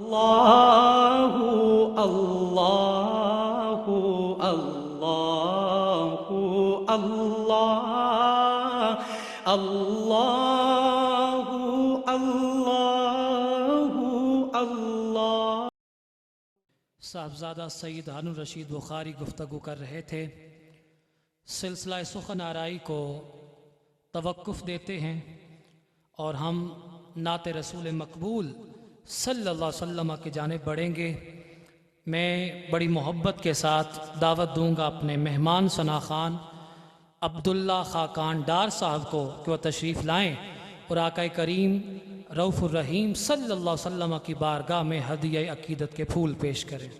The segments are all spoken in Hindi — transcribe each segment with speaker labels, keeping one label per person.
Speaker 1: अल्लाहु अल्लाहु अल्लाहु अल्लाह अल्लाहु अल्लाहु अल्लाह।
Speaker 2: साहबजादा सईद हारून रशीद बुखारी गुफ्तगू कर रहे थे। सिलसिला सुखन आराई को तवक्कुफ़ देते हैं और हम नाते रसूल मकबूल सल्लल्लाहु अलैहि वसल्लम की जानिब बढ़ेंगे। मैं बड़ी मोहब्बत के साथ दावत दूंगा अपने मेहमान सना खान अब्दुल्ला खाकान डार साहब को कि वह तशरीफ़ लाएँ और आका करीम रऊफ़ुर रहीम सल्लल्लाहु अलैहि वसल्लम की बारगाह में हदिया अकीदत के फूल पेश करें।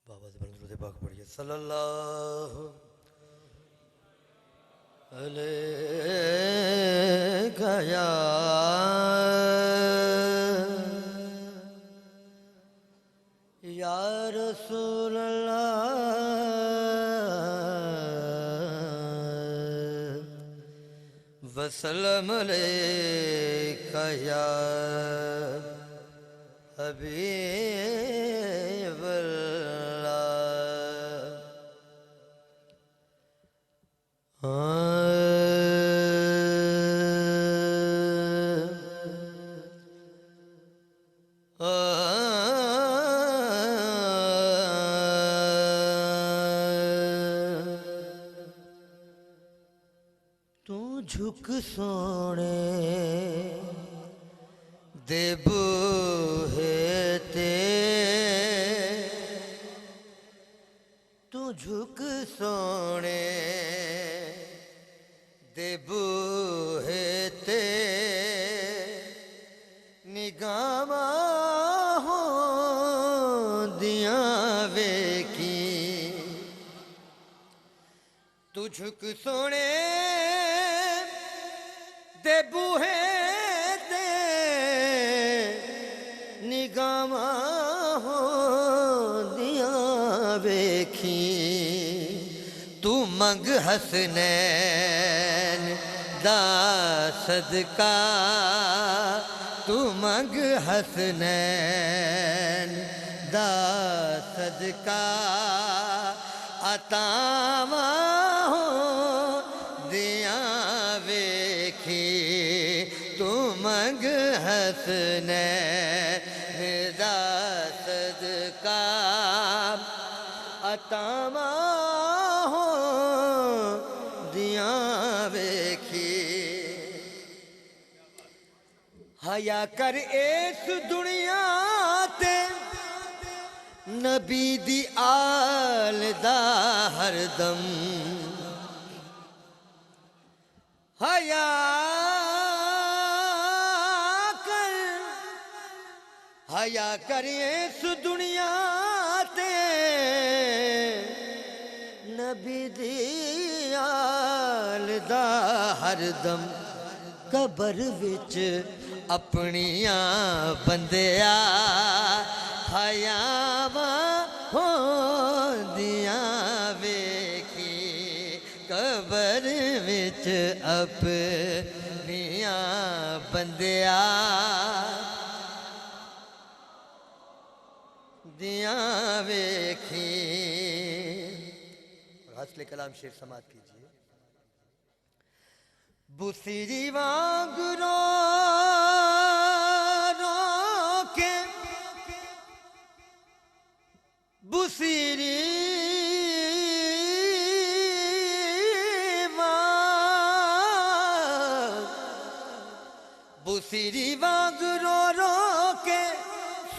Speaker 3: बाबा से बंद पाक पढ़िए सल्लल्लाहु अलैहि या रसूल अल्लाह वसल्लम अलैका या हबीब तू झुक सोने दे बूहे ते तू झुक सोने दे बूहे ते निगाहां होंदियां वेखी तू झुक सोने दे बूहे ते निगाहां होंदियां वेखी तू मंग हसनैन दा सदका तू मंग हसनैन दा सदका अतावा दिया वेखी तू मंग हसनैन दा सदका अतावा दिया वेखी हया कर इस दुनिया ते नबी दी आल दा हरदम हया कर इस दुनिया ते नबी दी आल दा हरदम कबर विच अपनियां बंदिया हयावां होंदियां वेखी कबर विच अपनियां बंदिया दिया वेखी। हसले कलाम शेर समात कीजिए। बुसीरी वांग रो के बुसीरी बुसीरी वांग रो के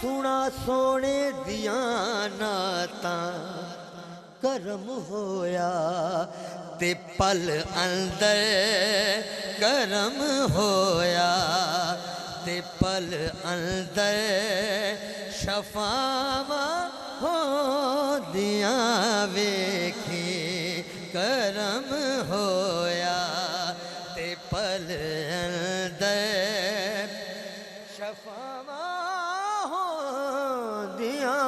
Speaker 3: सुना सोने दिया नातां करम होया ते पल अंदर करम होया ते पल अंदर शफावा होंदियां वेखी करम होया ते पल अंदर शफावा होंदियां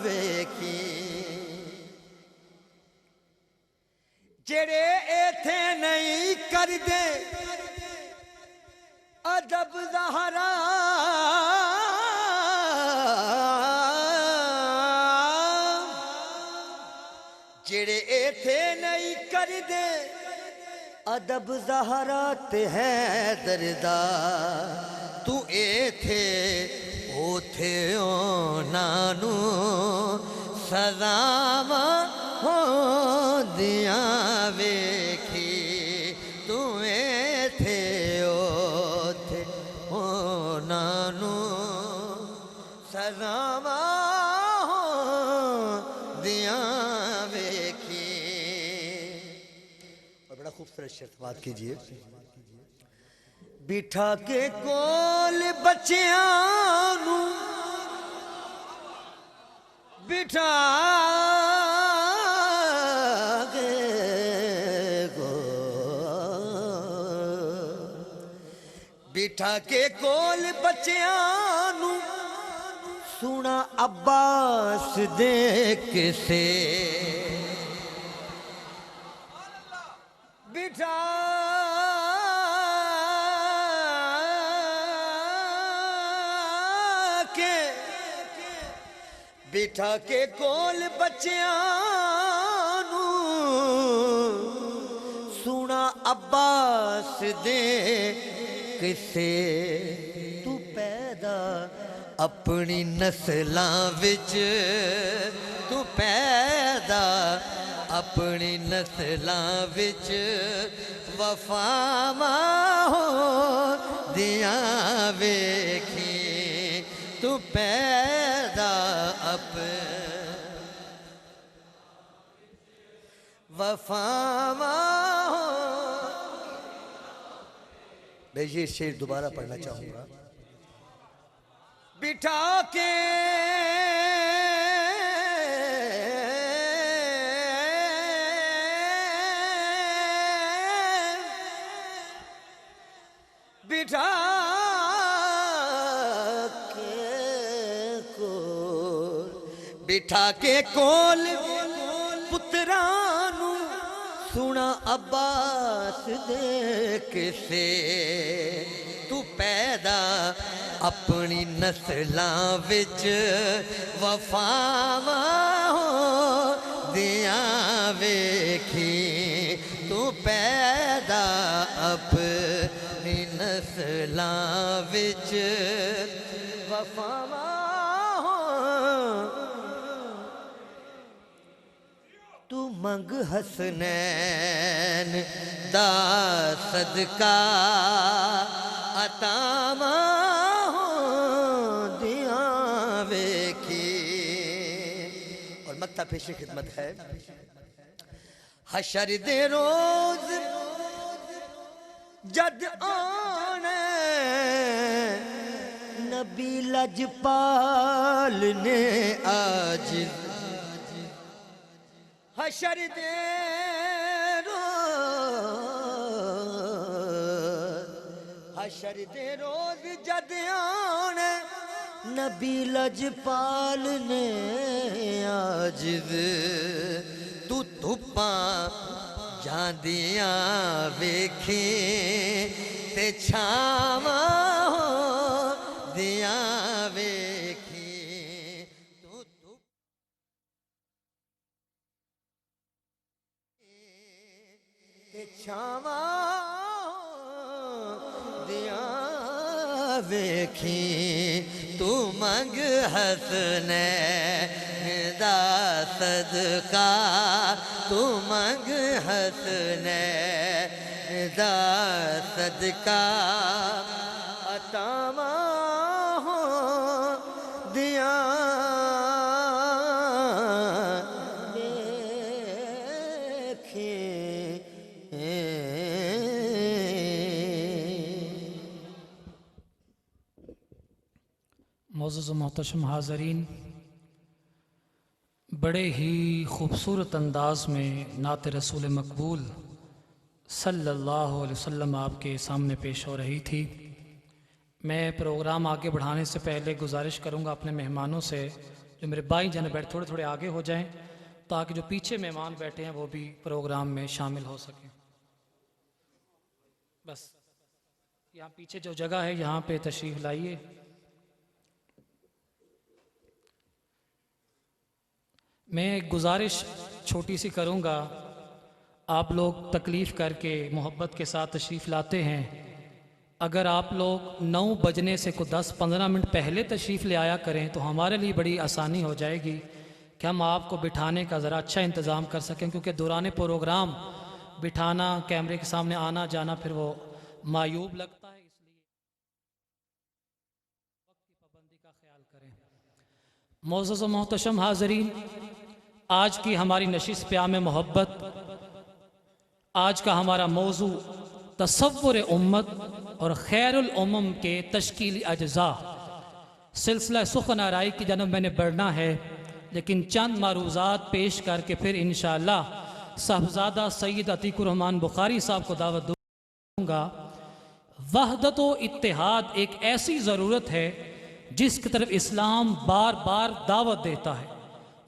Speaker 3: वेखी जेड़े इथे नहीं कर दे अदब ज़हरा जेड़े इथे नहीं कर दे अदब ज़हरा ते है दरदा तू इथे ओथे नानू सजावा हो दिया वेखी तू इथे ओथे हो नानू सजावा हो दिया वेखी। और बड़ा खूबसूरत शेर बात कीजिए। बिठा के कोल बच्चियां नू बिठा के बिठा के कोल बच्चियां नू सुना अब्बास दे किसे बिठा बिठा के कोल बच्चियां नू सुना अब्बास दे किसे तू पैदा अपनी नस्लां विच तू पैदा अपनी नस्लां विच वफावा हो दिया वेखी तू पैदा अप वफावा हो। मैं ये शेर दोबारा पढ़ना चाहूंगा। बिठा के बिठा बिठा के कोल पुत्रानू सुना अब्बास दे किसे तू पैदा अपनी नस्लां विच वफावा हो दिया वेखी तू पैदा अपनी नस्लां विच वफावा तू मंग हसनैन दा सदका अतामा हो दिया वेखी। और मक्ता पेशे खिदमत है। हशर दे रोज जद आने नबी लजपाल ने आज हशर दे रोज जद आने नबी लजपाल ने आजिज़ तू धुप्पा जांदियां वेखी ते छावा हो दिया वेखी तू छावा दिया वेखी तू मंग हसने दा सदका तू मंग हसने दा सदका अतामा हो दिया
Speaker 2: मोअज़्ज़ज़ मोहतरम हाज़रीन, बड़े ही ख़ूबसूरत अंदाज़ में नात रसूल मकबूल सल्लल्लाहु अलैहि वसल्लम आपके सामने पेश हो रही थी। मैं प्रोग्राम आगे बढ़ाने से पहले गुजारिश करूंगा अपने मेहमानों से, जो मेरे बाईं जाने बैठ थोड़े थोड़े आगे हो जाएं, ताकि जो पीछे मेहमान बैठे हैं वो भी प्रोग्राम में शामिल हो सकें। बस यहाँ पीछे जो जगह है यहाँ पे तशरीफ़ लाइए। मैं एक गुजारिश छोटी सी करूँगा, आप लोग तकलीफ़ करके मोहब्बत के साथ तशरीफ़ लाते हैं, अगर आप लोग 9 बजने से कुछ 10-15 मिनट पहले तशरीफ़ ले आया करें तो हमारे लिए बड़ी आसानी हो जाएगी कि हम आपको बिठाने का ज़रा अच्छा इंतज़ाम कर सकें, क्योंकि दौरान प्रोग्राम बिठाना, कैमरे के सामने आना जाना फिर वो मायूब लगता है, इसलिए वक्त की पाबंदी का ख्याल करें। मोअज़्ज़ज़ व मोहतरम हाज़रीन, आज की हमारी नशिस्त प्याम मोहब्बत, आज का हमारा मौजू तसव्वुर उम्मत और खैरुल उम्म के तश्कीली अज्जा। सिलसिला सुख़न आराई की जानब मैंने बढ़ना है, लेकिन चंद मारूज़ात पेश करके फिर इंशाअल्लाह साहबज़ादा सैयद अतीकुर रहमान बुखारी साहब को दावत दूँगा। वहदत व इत्तेहाद एक ऐसी ज़रूरत है जिसकी तरफ इस्लाम बार बार दावत देता है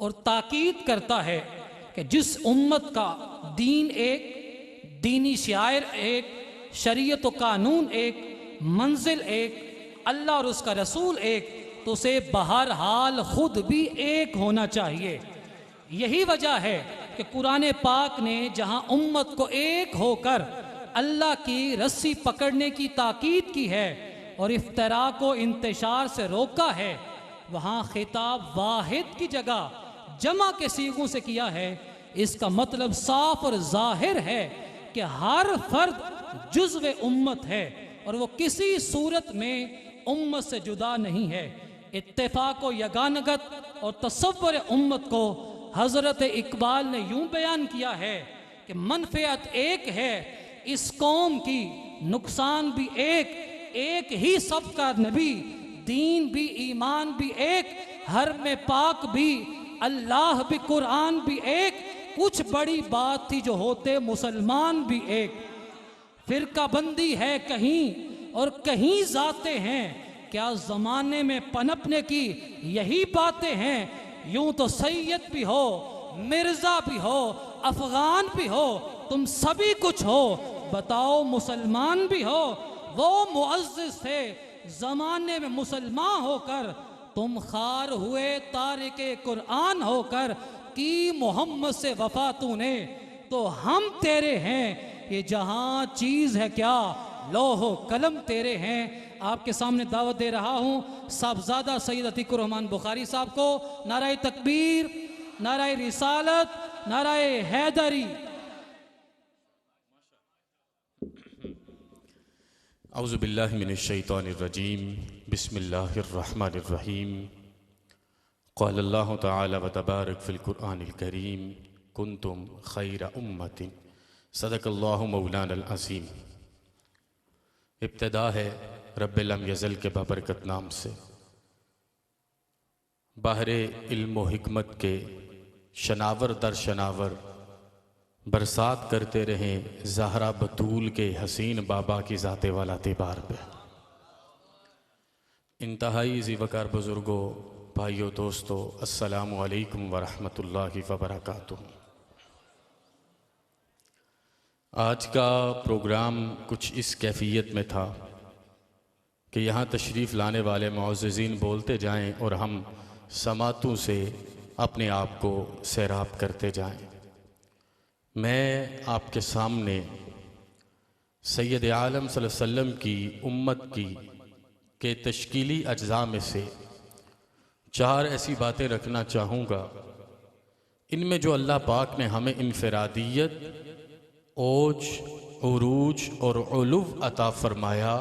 Speaker 2: और ताकीद करता है कि जिस उम्मत का दीन एक, दीनी शायर एक, शरीयत व कानून एक, मंजिल एक, अल्लाह और उसका रसूल एक, तो उसे बहरहाल खुद भी एक होना चाहिए। यही वजह है कि कुरान पाक ने जहाँ उम्मत को एक होकर अल्लाह की रस्सी पकड़ने की ताकीद की है और इफ्तरा को इंतशार से रोका है, वहाँ खिताब वाहिद की जगह जमा के सीगों से किया है। इसका मतलब साफ और जाहिर है कि हर फर्द जुज़्व उम्मत है और वो किसी सूरत में उम्मत से जुदा नहीं है। इत्तेफाक व यगानगत और तसव्वुर उम्मत को हज़रत इकबाल ने यूं बयान किया है कि मनफ़ियत एक है इस कौम की, नुकसान भी एक, एक ही सबका नबी, दीन भी ईमान भी एक, हर में पाक भी, अल्लाह भी, कुरान भी एक, कुछ बड़ी बात थी जो होते मुसलमान भी एक। फिरका बंदी है कहीं और कहीं जाते हैं, क्या ज़माने में पनपने की यही बातें हैं। यूं तो सैयद भी हो, मिर्ज़ा भी हो, अफ़गान भी हो, तुम सभी कुछ हो, बताओ मुसलमान भी हो। वो मुअज़्ज़िज़ थे ज़माने में मुसलमान होकर, तुम खार हुए तारिके कुरान होकर, की मोहम्मद से वफा तूने, तो हम तेरे हैं, ये जहां चीज़ है क्या, लोहो कलम तेरे हैं। आपके सामने दावत दे रहा हूँ साहबज़ादा सैयद अतीकुर रहमान बुखारी साहब को। नाराए तकबीर, नाराए रिसालत, नाराए हैदरी।
Speaker 4: औज़ु बिल्लाहि मिनश शैतानिर रजीम, बिस्मिल्लाहिर रहमानिर रहीम। क़ाल अल्लाहु तआला व तबारक फ़िल क़ुरआनिल करीम, कुन्तुम खैरा उम्मतिन, सदक़ल्लाहु मौलानल अज़ीम। इब्तिदा है रब्बिल लम यज़ल के बाबरकत नाम से। बहरे इल्म व हिकमत के शनावर दर शनावर बरसात करते रहें ज़हरा बतूल के हसीन बाबा की ज़ाते वाला तिबार पे। इंतहाई ज़ीवकार बुज़ुर्गों, भाइयों, दोस्तों, अस्सलामु अलैकुम व रहमतुल्लाहि व बरकातुहू। आज का प्रोग्राम कुछ इस कैफियत में था कि यहाँ तशरीफ़ लाने वाले मुअज़्ज़िज़ीन बोलते जाएं और हम समातों से अपने आप को सैराब करते जाएं। मैं आपके सामने सैयद आलम सल्लल्लाहु अलैहि वसल्लम की उम्मत की के तश्कीली अज्जा में से 4 ऐसी बातें रखना चाहूँगा, इनमें जो अल्लाह पाक ने हमें इनफरादियत, ओज, उरूज और उलूव अता फरमाया,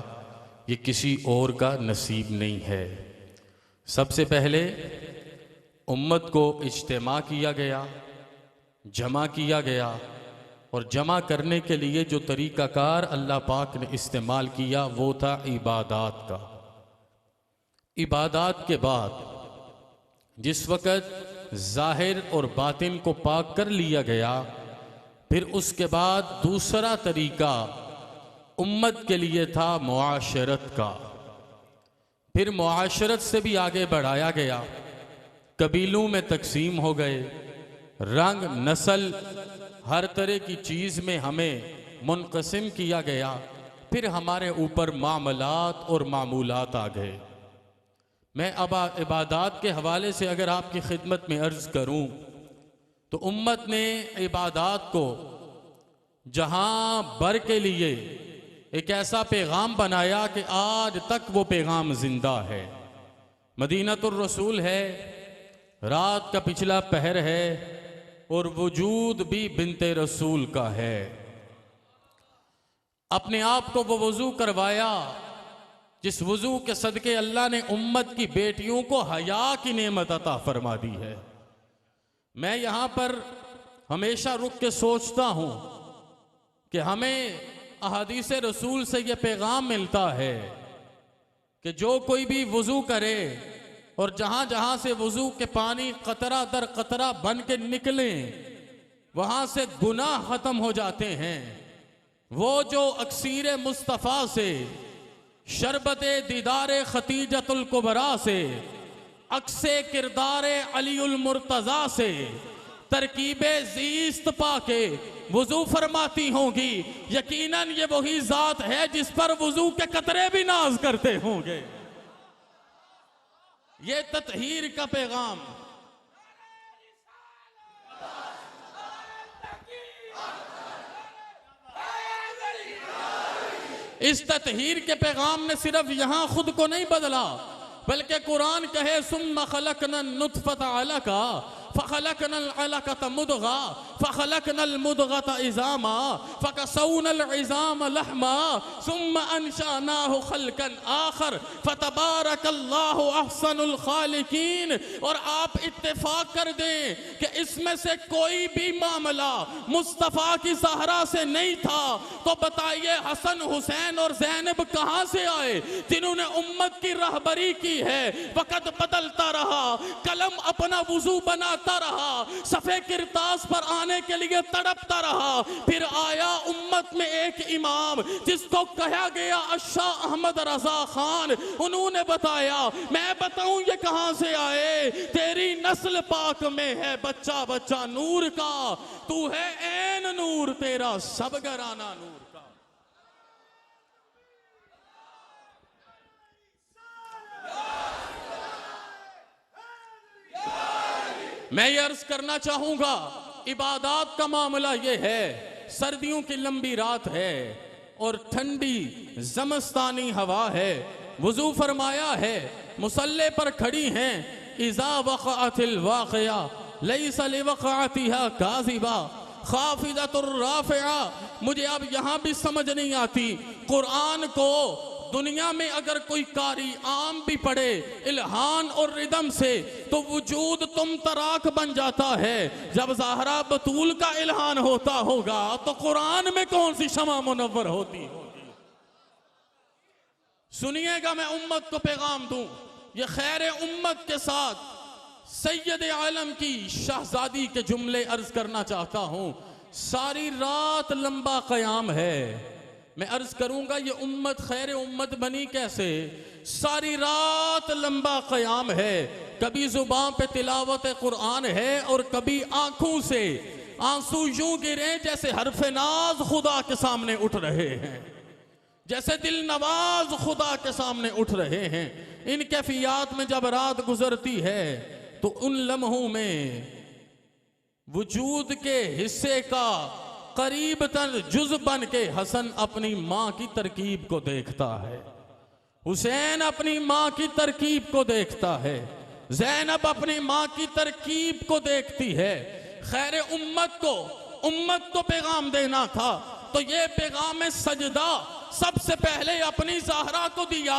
Speaker 4: ये किसी और का नसीब नहीं है। सबसे पहले उम्मत को इज्तिमा किया गया, जमा किया गया, और जमा करने के लिए जो तरीक़ाकार अल्लाह पाक ने इस्तेमाल किया वो था इबादात का। इबादात के बाद जिस वक़्त ज़ाहिर और बातिन को पाक कर लिया गया, फिर उसके बाद दूसरा तरीका उम्मत के लिए था मुआशरत का। फिर मुआशरत से भी आगे बढ़ाया गया, कबीलों में तकसीम हो गए, रंग, नस्ल, हर तरह की चीज़ में हमें मुनक़सिम किया गया। फिर हमारे ऊपर मामलात और मामूलात आ गए। मैं अब इबादात के हवाले से अगर आपकी खिदमत में अर्ज़ करूं तो उम्मत ने इबादात को जहां भर के लिए एक ऐसा पैगाम बनाया कि आज तक वो पैगाम जिंदा है। मदीनतुर रसूल है, रात का पिछला पहर है और वजूद भी बिनते रसूल का है। अपने आप को वो वज़ू करवाया जिस वज़ू के सदके अल्लाह ने उम्मत की बेटियों को हया की नेमत अता फरमा दी है। मैं यहाँ पर हमेशा रुक के सोचता हूँ कि हमें अहादीस रसूल से ये पैगाम मिलता है कि जो कोई भी वज़ू करे और जहाँ जहाँ से वज़ू के पानी कतरा दर कतरा बन के निकले वहाँ से गुनाह ख़त्म हो जाते हैं। वो जो अक्सीर मुस्तफ़ा से, शरबत दीदार खतीजतुल कुबरा से, अक्से किरदार अलीउल मुर्तज़ा से तरकीबे ज़ीस्त पाके वज़ू फरमाती होंगी, यकीनन ये वही ज़ात है जिस पर वज़ू के कतरे भी नाज करते होंगे। ये तत्हीर का पैगाम, इस तत्हीर के पैगाम ने सिर्फ यहां खुद को नहीं बदला बल्कि कुरान कहे सुम्मा खलकना नुत्फता अलका फ़खलकनल अलकत मुदगा फ़खलकनल मुदगत इज़ामा फ़कसौनल इज़ाम लहमा सुम्मा अंशानाहु खल्कन आखर फ़तबारकल्लाहु अहसनुल खालिकीन। और आप इत्तेफाक कर दें कि इसमें से कोई भी मामला मुस्तफ़ा की ज़हरा से नहीं था तो बताइए हसन, हुसैन और ज़ैनब कहाँ से आए जिन्होंने उम्मत की रहबरी की है। वक़्त बदलता रहा, कलम अपना वुज़ू बनाता रहा, सफ़े किरतास पर आने के लिए तड़पता रहा। फिर आया उम्मत में एक इमाम जिसको कहा गया शाह अहमद रज़ा खान। उन्होंने बताया, मैं बताऊं ये कहां से आए, तेरी नस्ल पाक में है बच्चा बच्चा नूर का, तू है ऐन नूर तेरा सब घराना नूर का। मैं ये अर्ज करना चाहूंगा, इबादात का मामला ये है, सर्दियों की लंबी रात है और ठंडी ज़मस्तानी हवा है, वुज़ू फरमाया है, मुसल्ले पर खड़ी हैं, इज़ा वक़अतिल वाक़िया लैसा लिवक़अतिहा काज़िबा खाफ़िदतुर राफ़िआ। मुझे अब यहाँ भी समझ नहीं आती, कुरान को दुनिया में अगर कोई कारी आम भी पढ़े इल्हान और रिदम से तो वजूद तुम तराक बन जाता है। जब ज़हरा बतूल का इल्हान होता होगा तो कुरान में कौन सी शमा मुनव्वर होती होगी। सुनिएगा, मैं उम्मत को पैगाम दूं, ये खैर उम्मत के साथ सैयद आलम की शहजादी के जुमले अर्ज करना चाहता हूं। सारी रात लंबा क़याम है। मैं अर्ज करूंगा ये उम्मत खैर उम्मत बनी कैसे। सारी रात लंबा क़याम है, कभी जुबान पे तिलावत कुरान है और कभी आंखों से आंसू यूं गिरे जैसे हरफ नाज खुदा के सामने उठ रहे हैं, जैसे दिल नवाज खुदा के सामने उठ रहे हैं। इन कैफियत में जब रात गुजरती है तो उन लम्हों में वजूद के हिस्से का करीब तन जुज बन के हसन अपनी माँ की तरकीब को देखता है, हुसैन अपनी माँ की तरकीब को देखता है, ज़ैनब अपनी माँ की तरकीब को देखती है। खैर उम्मत को पैगाम देना था तो ये पैगाम सजदा सबसे पहले अपनी ज़हरा को दिया,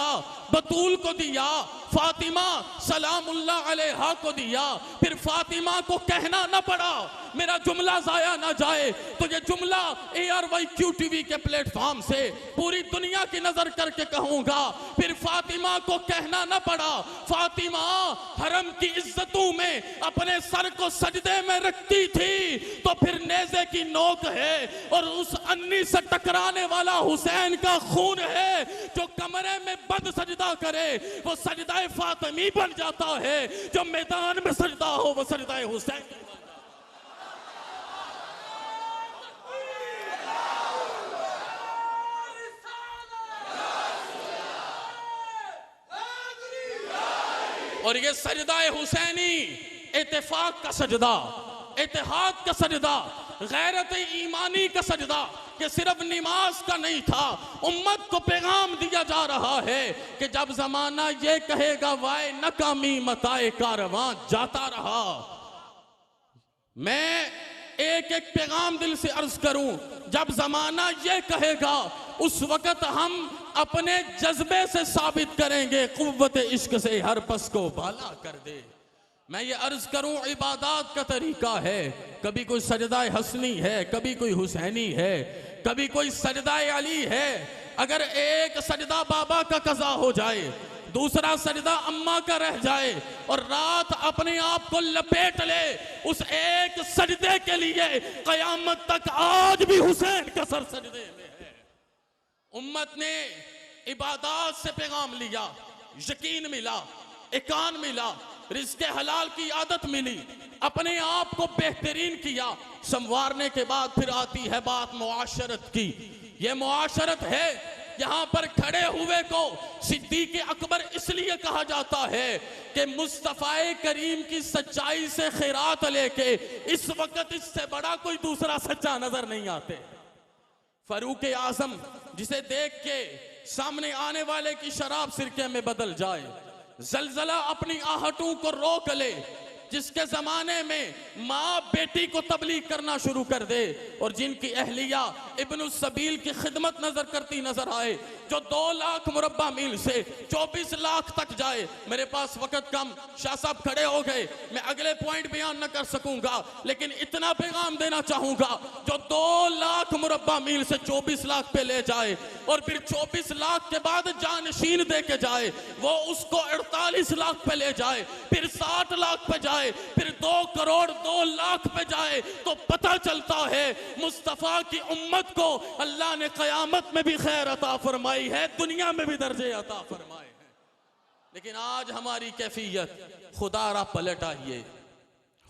Speaker 4: बतूल को दिया, फातिमा सलामुल्लाह अलैहा को दिया। फिर फातिमा को कहना न पड़ा, मेरा जुमला जाया ना जाए तो ये जुमला ARYQTV के प्लेटफॉर्म से पूरी दुनिया की नजर करके कहूंगा। फिर फातिमा को कहना न पड़ा, फातिमा हरम की इज्जतों में अपने सर को सजदे में रखती थी तो फिर नेज़े की नोक है और उस अन्नी से टकराने वाला हुसैन का खून है। जो कमरे में बंद सजदा करे वो सजदा फातिमी बन जाता है, जो मैदान में सजदा हो वो सजदा हुसैन। और ये सजदा हुसैनी इत्तेफाक का सजदा, इत्तेहाद का सजदा, गैरत ईमानी का सजदा कि सिर्फ नमाज का नहीं था, उम्मत को पैगाम दिया जा रहा है कि जब जमाना ये कहेगा वाय नकामी मताए कारवां जाता रहा। मैं एक एक पैगाम दिल से अर्ज करूं, जब जमाना ये कहेगा उस वक्त हम अपने जज्बे से साबित करेंगे, कुव्वत इश्क से हर पस को बाला कर दे। मैं ये अर्ज करूं, इबादत का तरीका है, कभी कोई सजदा हसनी है, कभी कोई हुसैनी है, कभी कोई सजदा अली है। अगर एक सजदा बाबा का कज़ा हो जाए, दूसरा सजदा अम्मा का रह जाए और रात अपने आप को लपेट ले उस एक सजदे के लिए, कयामत तक आज भी हुसैन का सर सजदे में है। उम्मत ने इबादत से पैगाम लिया, यकीन मिला, इकान मिला, रिज़्क़े हलाल की आदत मिली, अपने आप को बेहतरीन किया। संवारने के बाद फिर आती है बात मुआशरत की। ये मुआशरत है, यहाँ पर खड़े हुए को सिद्दीक़ अकबर इसलिए कहा जाता है कि मुस्तफ़ा करीम की सच्चाई से खैरात लेके इस वक्त इससे बड़ा कोई दूसरा सच्चा नजर नहीं आते। फारूक आज़म जिसे देख के सामने आने वाले की शराब सिरके में बदल जाए, जलजला अपनी आहटों को रोक ले, जिसके जमाने में माँ बेटी को तबलीग करना शुरू कर दे और जिनकी अहलिया इब्न सबील की खिदमत नजर आए, जो 2 लाख मुरब्बा मील से 24 लाख तक जाए। मेरे पास वक्त कम, शाह साहब खड़े हो गए, मैं अगले पॉइंट बयान न कर सकूंगा, लेकिन इतना पैगाम देना चाहूंगा, जो 2 लाख मुरब्बा मील से 24 लाख पे ले जाए और फिर 24 लाख के बाद जानशीन दे के जाए, वो उसको 48 लाख पे ले जाए, फिर 60 लाख पे जाए, फिर 2 करोड़ 2 लाख पे जाए, तो पता चलता है मुस्तफा की उम्मत को अल्लाह ने कयामत में भी खैर अता फरमाई है, दुनिया में भी दर्जे अता फरमाए हैं। लेकिन आज हमारी कैफियत, खुदारा पलट आइए,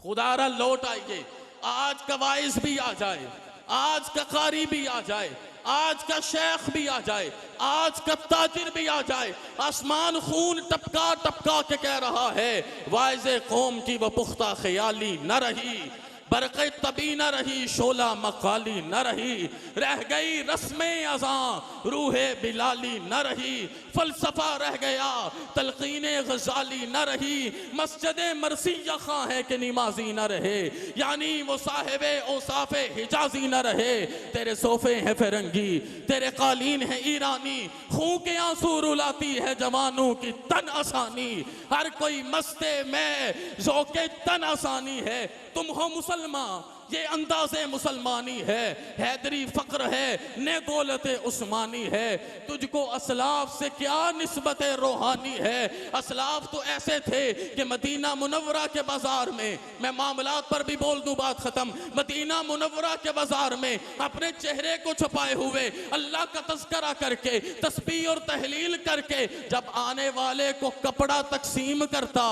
Speaker 4: खुदारा लौट आइए। आज का वाइज भी आ जाए, आज का कारी भी आ जाए, आज का शेख भी आ जाए, आज का ताजिर भी आ जाए, आसमान खून टपका टपका के कह रहा है वाइज़े कौम की वो पुख्ता ख्याली न रही, बरक़े तबी न रही, शोला मकाली न रही, रह गई रस्में अज़ां रूहे बिलाली न रही, फलसफा रह गया तलक़ीने गज़ाली न रही, मस्जिदे मरसिया खां है कि नमाजी न रहे, यानी वो साहिबे औसाफ़े हिजाजी न रहे। तेरे सोफ़े हैं फिरंगी, तेरे कालीन है ईरानी, खून के आंसू रुलाती है जवानों की तन आसानी, हर कोई मस्ते में ज़ौक़े तन आसानी है। तुम हो मुसलमान, ये अंदाज़े मुसलमानी है, हैदरी फ़क्र है ने दौलते उस्मानी है, तुझको असलाफ से क्या निस्बत रूहानी है। असलाफ तो ऐसे थे कि मदीना मुनव्वरा के बाजार में, मैं मामलात पर भी बोल दूं बात ख़त्म, मदीना मुनव्वरा के बाजार में अपने चेहरे को छुपाए हुए अल्लाह का तज़किरा करके, तस्बीह और तहलील करके, जब आने वाले को कपड़ा तकसीम करता,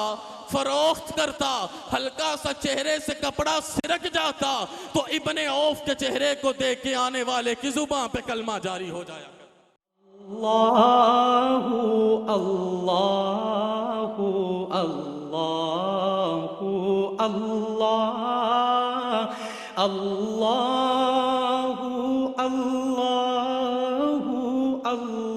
Speaker 4: फरोख्त करता, हल्का सा चेहरे से कपड़ा सिरक जाता, तो इब्ने औफ के चेहरे को देख के आने वाले की जुबान पे कलमा जारी हो जाया।
Speaker 1: अल्लाहु अल्लाहु अल्लाहु अल्लाह अल्लाहु अल्लाहु अल्लाह